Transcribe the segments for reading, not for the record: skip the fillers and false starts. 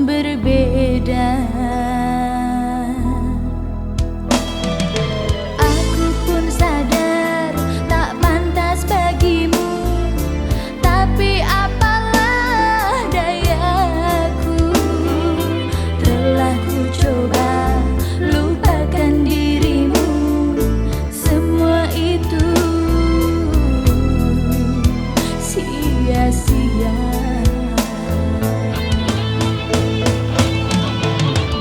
berbeda. Aku pun sadar tak pantas bagimu, tapi apalah dayaku. Telah ku coba lupakan dirimu, semua itu sia-sia.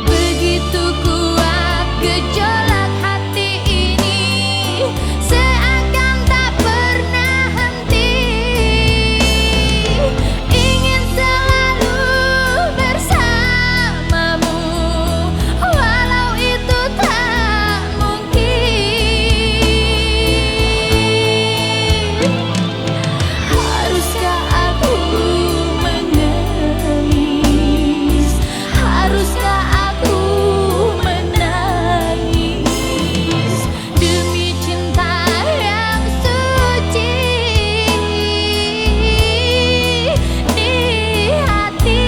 Begitu kuat gejolak hati ini, seakan tak pernah henti. Ingin selalu bersamamu, walau itu tak mungkin. Haruskah aku menangis? Haruskah aku menangis demi cinta yang suci di hati?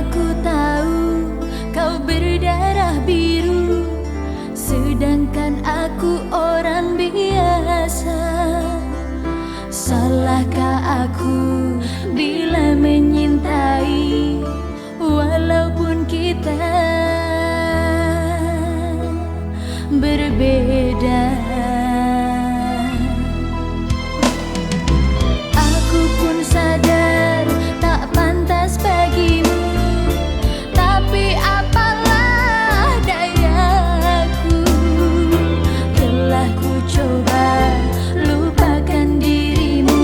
Aku tahu kau berdarah biru, sedangkan aku orang biasa. Salahkah aku bila menyintai, walaupun kita berbeda? Aku pun sadar tak pantas bagimu, tapi apalah dayaku. Telah ku coba lupakan dirimu,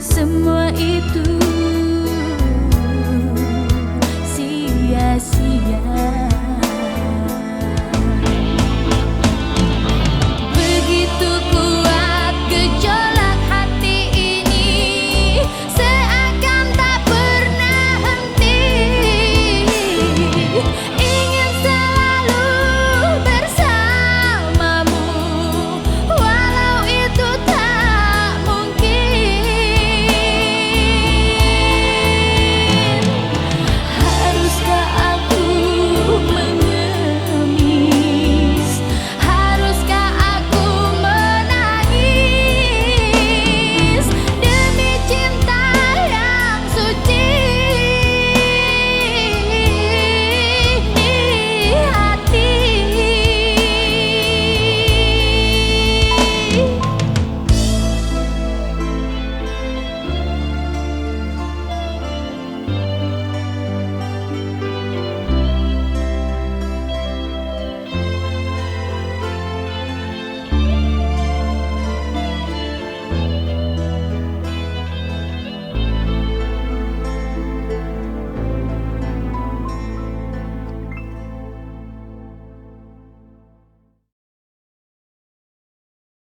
semua itu sia-sia.